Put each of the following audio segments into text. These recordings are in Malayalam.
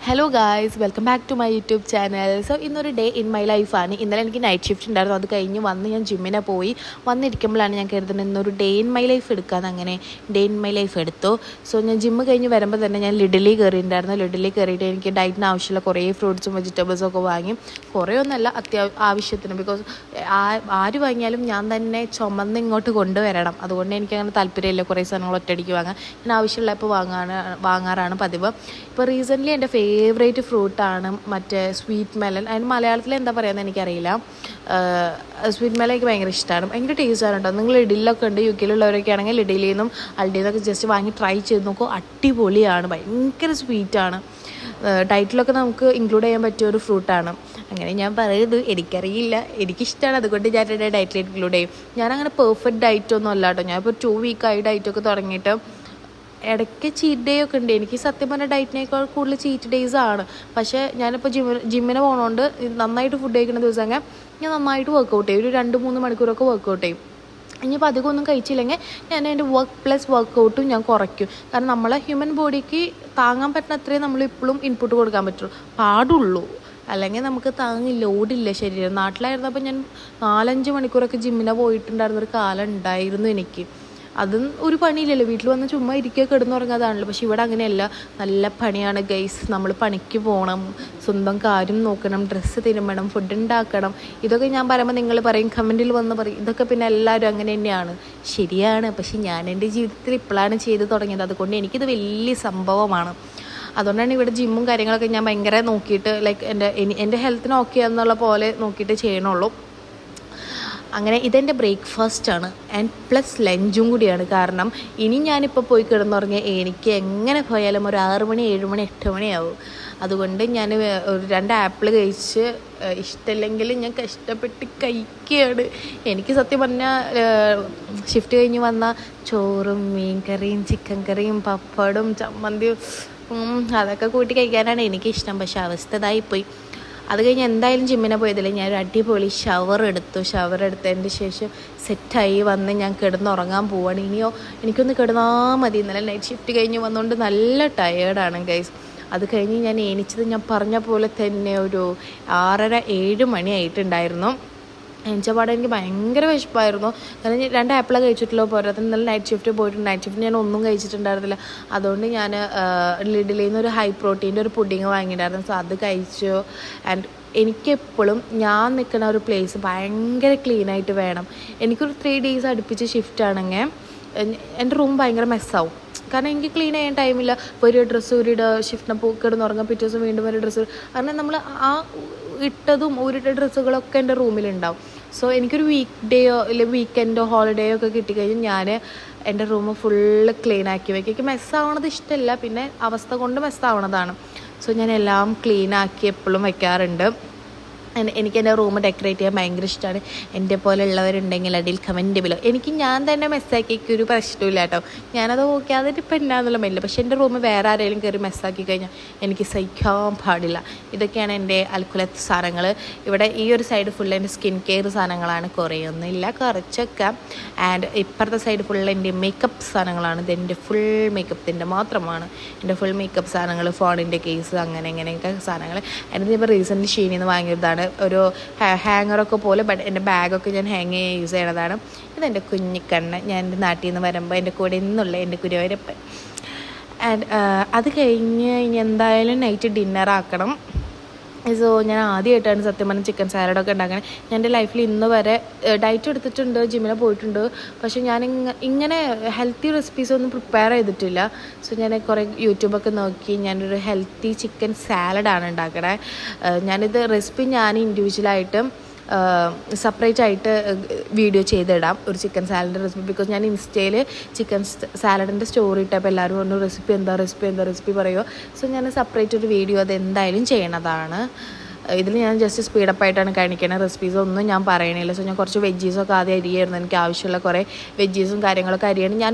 Hello guys, welcome back to my YouTube channel. So ഇന്നൊരു ഡേ ഇൻ മൈ ലൈഫാണ്. ഇന്നലെ എനിക്ക് നൈറ്റ് ഷിഫ്റ്റ് ഉണ്ടായിരുന്നു. അത് കഴിഞ്ഞ് വന്ന് ഞാൻ ജിമ്മിനെ പോയി വന്നിരിക്കുമ്പോഴാണ് ഞാൻ കരുതുന്നത് ഇന്നൊരു ഡേ ഇൻ മൈ ലൈഫ് എടുക്കാമെന്ന്. അങ്ങനെ ഡേ ഇൻ മൈ ലൈഫ് എടുത്തു. സോ ഞാൻ ജിമ്മ് കഴിഞ്ഞ് വരുമ്പോൾ തന്നെ ഞാൻ ലിഡിലി കയറിയിട്ടുണ്ടായിരുന്നു. ലിഡിലി കയറിയിട്ട് എനിക്ക് ഡയറ്റിന് ആവശ്യമുള്ള കുറേ ഫ്രൂട്ട്സും വെജിറ്റബിൾസും ഒക്കെ വാങ്ങി. കുറേ ഒന്നല്ല, ആവശ്യത്തിന്. ബിക്കോസ് ആര് വാങ്ങിയാലും ഞാൻ തന്നെ ചുമന്ന് ഇങ്ങോട്ട് കൊണ്ടുവരണം. അതുകൊണ്ട് എനിക്കങ്ങനെ താല്പര്യമില്ല കുറേ സാധനങ്ങൾ ഒറ്റയടിക്ക് വാങ്ങാൻ. ഞാൻ ആവശ്യമുള്ളപ്പോൾ വാങ്ങാറാണ് പതിവ്. ഇപ്പോൾ റീസെൻ്റ്ലി എൻ്റെ ഫേവറേറ്റ് ഫ്രൂട്ടാണ് മറ്റേ സ്വീറ്റ് മെലൺ. അതിന് മലയാളത്തിൽ എന്താ പറയുന്നത് എനിക്കറിയില്ല. സ്വീറ്റ് മെലൺ എനിക്ക് ഭയങ്കര ഇഷ്ടമാണ്. ഭയങ്കര ടേസ്റ്റാണ് കേട്ടോ. നിങ്ങൾ ഇഡലിലൊക്കെ ഉണ്ട്, യു കെയിലുള്ളവരൊക്കെ ആണെങ്കിൽ ഇഡലിയിൽ നിന്നും അൽഡിയിൽ നിന്നൊക്കെ ജസ്റ്റ് വാങ്ങി ട്രൈ ചെയ്ത് നോക്കൂ. അടിപൊളിയാണ്, ഭയങ്കര സ്വീറ്റാണ്. ഡയറ്റിലൊക്കെ നമുക്ക് ഇൻക്ലൂഡ് ചെയ്യാൻ പറ്റിയ ഒരു ഫ്രൂട്ടാണ്. അങ്ങനെ ഞാൻ പറയുന്നത് എനിക്കറിയില്ല, എനിക്കിഷ്ടമാണ്, അതുകൊണ്ട് ഞാൻ എൻ്റെ ഡയറ്റിൽ ഇൻക്ലൂഡ് ചെയ്യും. ഞാനങ്ങനെ പെർഫെക്റ്റ് ഡയറ്റൊന്നും അല്ല കേട്ടോ. ഞാനിപ്പോൾ 2 വീക്കായി ഡയറ്റൊക്കെ തുടങ്ങിയിട്ട്. ഇടയ്ക്ക് ചീറ്റ് ഡേ ഒക്കെ ഉണ്ട്. എനിക്ക് സത്യം പറഞ്ഞാൽ ഡയറ്റിനേക്കാൾ കൂടുതൽ ചീറ്റ് ഡേയ്സ് ആണ്. പക്ഷേ ഞാനിപ്പോൾ ജിമ്മിന് പോകുന്നതുകൊണ്ട് നന്നായിട്ട് ഫുഡ് കഴിക്കുന്ന ദിവസമൊക്കെ ഞാൻ നന്നായിട്ട് വർക്കൗട്ട് ചെയ്യും. ഒരു 2-3 മണിക്കൂറൊക്കെ വർക്കൗട്ട് ചെയ്യും. ഇനിയിപ്പോൾ അധികമൊന്നും കഴിച്ചില്ലെങ്കിൽ ഞാൻ എൻ്റെ വർക്കൗട്ടും ഞാൻ കുറയ്ക്കും. കാരണം നമ്മളെ ഹ്യൂമൻ ബോഡിക്ക് താങ്ങാൻ പറ്റുന്ന അത്രയും നമ്മളിപ്പോഴും ഇൻപുട്ട് കൊടുക്കാൻ പാടുള്ളൂ. അല്ലെങ്കിൽ നമുക്ക് ലോഡില്ല ശരീരം. നാട്ടിലായിരുന്നപ്പോൾ ഞാൻ 4-5 മണിക്കൂറൊക്കെ ജിമ്മിനെ പോയിട്ടുണ്ടായിരുന്നൊരു കാലം ഉണ്ടായിരുന്നു എനിക്ക്. അതും ഒരു പണിയില്ലല്ലോ, വീട്ടിൽ വന്ന് ചുമ്മാ ഇരിക്കുക കിടന്നുറങ്ങാതാണല്ലോ. പക്ഷെ ഇവിടെ അങ്ങനെയല്ല, നല്ല പണിയാണ് ഗൈസ്. നമ്മൾ പണിക്ക് പോകണം, സ്വന്തം കാര്യം നോക്കണം, ഡ്രസ്സ് തിരുമ്പണം, ഫുഡ് ഉണ്ടാക്കണം. ഇതൊക്കെ ഞാൻ പറയുമ്പോൾ നിങ്ങൾ പറയും, കമൻറ്റിൽ വന്ന് പറയും, ഇതൊക്കെ പിന്നെ എല്ലാവരും അങ്ങനെ തന്നെയാണ്. ശരിയാണ്, പക്ഷെ ഞാൻ എൻ്റെ ജീവിതത്തിൽ ഇപ്പോഴാണ് ചെയ്ത് തുടങ്ങിയത്. അതുകൊണ്ട് എനിക്കിത് വലിയ സംഭവമാണ്. അതുകൊണ്ടാണ് ഇവിടെ ജിമ്മും കാര്യങ്ങളൊക്കെ ഞാൻ ഭയങ്കര നോക്കിയിട്ട് എൻ്റെ ഹെൽത്തിന് ഓക്കെ എന്നുള്ള പോലെ നോക്കിയിട്ട് ചെയ്യണുള്ളൂ. അങ്ങനെ ഇതെൻ്റെ ബ്രേക്ക്ഫാസ്റ്റാണ് ആൻഡ് പ്ലസ് ലഞ്ചും കൂടിയാണ്. കാരണം ഇനി ഞാനിപ്പോൾ പോയി കിടന്നുറങ്ങിയാൽ എനിക്ക് എങ്ങനെ പോയാലും ഒരു 6 മണി 7 മണി 8 മണിയാവും. അതുകൊണ്ട് ഞാൻ ഒരു 2 ആപ്പിൾ കഴിച്ച്, ഇഷ്ടമില്ലെങ്കിൽ ഞാൻ കഷ്ടപ്പെട്ട് കഴിക്കുകയാണ്. എനിക്ക് സത്യം പറഞ്ഞാൽ ഷിഫ്റ്റ് കഴിഞ്ഞ് വന്ന ചോറും മീൻ കറിയും ചിക്കൻ കറിയും പപ്പടും ചമ്മന്തിയും അതൊക്കെ കൂട്ടി കഴിക്കാനാണ് എനിക്കിഷ്ടം. പക്ഷേ അവസ്ഥ ഇതായിപ്പോയി. അത് കഴിഞ്ഞ് എന്തായാലും ജിമ്മിനെ പോയതില്ല, ഞാനൊരു അടിപൊളി ഷവർ എടുത്തതിൻ്റെ ശേഷം സെറ്റായി വന്ന് ഞാൻ കിടന്നുറങ്ങാൻ പോവാണ്. ഇനിയോ എനിക്കൊന്ന് കിടന്നാൽ മതി. ഇന്നലെ നൈറ്റ് ഷിഫ്റ്റ് കഴിഞ്ഞ് വന്നുകൊണ്ട് നല്ല ടയേർഡാണ് ഗൈസ്. അത് കഴിഞ്ഞ് ഞാൻ എണീച്ചത് ഞാൻ പറഞ്ഞ പോലെ തന്നെ ഒരു 6:30-7 മണി ആയിട്ടുണ്ടായിരുന്നു. എണിച്ചപാടെ എനിക്ക് ഭയങ്കര വിശപ്പായിരുന്നു. കാരണം ഞാൻ 2 ആപ്പിളാണ് കഴിച്ചിട്ടുള്ളൂ. പോരാതെ ഇന്നലെ നൈറ്റ് ഷിഫ്റ്റ് പോയിട്ടുണ്ട്. നൈറ്റ് ഷിഫ്റ്റ് ഞാൻ ഒന്നും കഴിച്ചിട്ടുണ്ടായിരുന്നില്ല. അതുകൊണ്ട് ഞാൻ ലിഡിലിൽ നിന്ന് ഒരു ഹൈ പ്രോട്ടീൻ്റെ ഒരു പുഡിങ് വാങ്ങിയിട്ടുണ്ടായിരുന്നു. സോ അത് കഴിച്ചു. ആൻഡ് എനിക്കെപ്പോഴും ഞാൻ നിൽക്കുന്ന ഒരു പ്ലേസ് ഭയങ്കര ക്ലീനായിട്ട് വേണം. എനിക്കൊരു 3 ഡേയ്സ് അടുപ്പിച്ച് ഷിഫ്റ്റ് ആണെങ്കിൽ എൻ്റെ റൂം ഭയങ്കര മെസ്സാവും. കാരണം എനിക്ക് ക്ലീൻ ചെയ്യാൻ ടൈമില്ല. ഒരു ഡ്രസ്സ് ഊരിടുക, ഷിഫ്റ്റിനെ കിടന്നുറങ്ങാം, പിറ്റേ ദിവസം വീണ്ടും ഒരു ഡ്രസ്സ്. കാരണം നമ്മൾ ആ ഇട്ടതും ഊരിട്ട ഡ്രസ്സുകളൊക്കെ എൻ്റെ റൂമിലുണ്ടാവും. സോ എനിക്കൊരു വീക്ക് ഡേയോ അല്ലെങ്കിൽ വീക്കെൻഡോ ഹോളിഡേയോ ഒക്കെ കിട്ടിക്കഴിഞ്ഞാൽ ഞാൻ എൻ്റെ റൂം ഫുള്ള് ക്ലീൻ ആക്കി വയ്ക്കും. എനിക്ക് മെസ്സാവണത് ഇഷ്ടമല്ല, പിന്നെ അവസ്ഥ കൊണ്ട് മെസ്സാവണതാണ്. സോ ഞാൻ എല്ലാം ക്ലീനാക്കി എപ്പോഴും വയ്ക്കാറുണ്ട്. എനിക്ക് എൻ്റെ റൂം ഡെക്കറേറ്റ് ചെയ്യാൻ ഭയങ്കര ഇഷ്ടമാണ്. എൻ്റെ പോലെ ഉള്ളവരുണ്ടെങ്കിൽ അടിയിൽ കമൻറ്റ് ബിലോ. ഞാൻ തന്നെ മെസ്സാക്കിക്ക് ഒരു പ്രശ്നമില്ല കേട്ടോ. ഞാനത് ഓക്കെ, അതിന് ഇപ്പം എന്നാന്നുള്ള മെല്ല്. പക്ഷേ എൻ്റെ റൂം വേറെ ആരെങ്കിലും കയറി മെസ്സാക്കി കഴിഞ്ഞാൽ എനിക്ക് സഹിക്കാൻ പാടില്ല. ഇതൊക്കെയാണ് എൻ്റെ അൽക്കുലത്ത് സാധനങ്ങൾ. ഇവിടെ ഈ ഒരു സൈഡ് ഫുൾ എൻ്റെ സ്കിൻ കെയർ സാധനങ്ങളാണ്, കുറേയൊന്നുമില്ല, കുറച്ചൊക്കെ. ആൻഡ് ഇപ്പുറത്തെ സൈഡ് ഫുൾ എൻ്റെ മേക്കപ്പ് സാധനങ്ങളാണ്. ഇതെൻ്റെ ഫുൾ മേക്കപ്പിൻ്റെ മാത്രമാണ്. എൻ്റെ ഫുൾ മേക്കപ്പ് സാധനങ്ങൾ, ഫോണിൻ്റെ കേസ്, അങ്ങനെ ഇങ്ങനെയൊക്കെ സാധനങ്ങൾ. എന്നിട്ട് ഇപ്പോൾ റീസെൻ്റ് ഷീനിൽ നിന്ന് വാങ്ങിയതാണ് ഒരു ഹാങ്ങറൊക്കെ പോലെ. ബട്ട് എൻ്റെ ബാഗൊക്കെ ഞാൻ ഹാങ് ചെയ്യാൻ യൂസ് ചെയ്യണതാണ്. ഇതെൻ്റെ കുഞ്ഞിക്കണ്ണ്, ഞാൻ എൻ്റെ നാട്ടിൽ നിന്ന് വരുമ്പോൾ എൻ്റെ കൂടെ നിന്നുള്ള എൻ്റെ കുരുവരപ്പൻ. ആൻഡ് അത് കഴിഞ്ഞ് ഇനി എന്തായാലും നൈറ്റ് ഡിന്നറാക്കണം. സോ ഞാൻ ആദ്യമായിട്ടാണ് സത്യം പറഞ്ഞാൽ ചിക്കൻ സാലഡൊക്കെ ഉണ്ടാക്കുന്നത്. ഞാൻ എൻ്റെ ലൈഫിൽ ഇന്ന് വരെ ഡയറ്റ് എടുത്തിട്ടുണ്ട്, ജിമ്മിനെ പോയിട്ടുണ്ട്, പക്ഷേ ഞാൻ ഇങ്ങനെ ഹെൽത്തി റെസിപ്പീസ് ഒന്നും പ്രിപ്പയർ ചെയ്തിട്ടില്ല. സോ ഞാൻ കുറേ യൂട്യൂബൊക്കെ നോക്കി ഞാനൊരു ഹെൽത്തി ചിക്കൻ സാലഡാണ് ഉണ്ടാക്കണേ. ഞാനിത് റെസിപ്പി ഞാൻ ഇൻഡിവിജ്വലായിട്ട് സെപ്പറേറ്റ് ആയിട്ട് വീഡിയോ ചെയ്തിടാം, ഒരു ചിക്കൻ സാലഡിൻ്റെ റെസിപ്പി. ബിക്കോസ് ഞാൻ ഇൻസ്റ്റയിൽ ചിക്കൻ സാലഡിൻ്റെ സ്റ്റോറി ഇട്ടപ്പോൾ എല്ലാവരും പറഞ്ഞു റെസിപ്പി പറയുമോ. സോ ഞാൻ സെപ്പറേറ്റ് ഒരു വീഡിയോ അത് എന്തായാലും ചെയ്യണതാണ്. ഇതിൽ ഞാൻ ജസ്റ്റ് സ്പീഡപ്പായിട്ടാണ് കാണിക്കുന്നത്. റെസിപ്പീസൊന്നും ഞാൻ പറയണില്ല. സോ ഞാൻ കുറച്ച് വെജീസൊക്കെ ആദ്യം അരിയായിരുന്നു. എനിക്ക് ആവശ്യമുള്ള കുറേ വെജീസും കാര്യങ്ങളൊക്കെ അരിയാണ്. ഞാൻ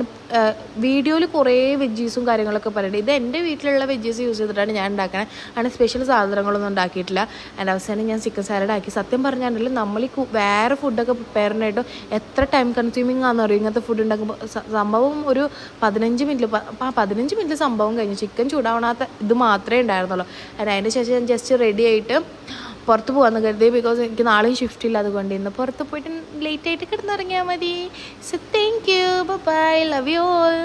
വീഡിയോയിൽ കുറേ വെജീസും കാര്യങ്ങളൊക്കെ പറയുന്നുണ്ട്. ഇത് എൻ്റെ വീട്ടിലുള്ള വെജീസ് യൂസ് ചെയ്തിട്ടാണ് ഞാൻ ഉണ്ടാക്കണത്. അങ്ങനെ സ്പെഷ്യൽ സാധനങ്ങളൊന്നും ഉണ്ടാക്കിയിട്ടില്ല. അതിൻ്റെ അവസാനം ഞാൻ ചിക്കൻ സാലഡ് ആക്കി. സത്യം പറഞ്ഞാൽ നമ്മൾ ഈ വേറെ ഫുഡൊക്കെ പ്രിപ്പയർ ചെയ്യാനായിട്ടും എത്ര ടൈം കൺസ്യൂമിങ് ആണെന്ന് അറിയും. ഇങ്ങനത്തെ ഫുഡ് ഉണ്ടാക്കുമ്പോൾ സംഭവം ഒരു 15 മിനിറ്റ് സംഭവം കഴിഞ്ഞു. ചിക്കൻ ചൂടാവണാത്ത ഇത് മാത്രമേ ഉണ്ടായിരുന്നുള്ളൂ. അതിൻ്റെ ശേഷം ഞാൻ ജസ്റ്റ് റെഡി ആയിട്ട് പുറത്ത് പോകാമെന്ന് കരുതി. ബിക്കോസ് എനിക്ക് നാളെയും ഷിഫ്റ്റ് ഇല്ല. അതുകൊണ്ട് ഇന്ന് പുറത്ത് പോയിട്ട് ലേറ്റായിട്ട് കിടന്നിറങ്ങിയാൽ മതി. So thank you, bye, love you all.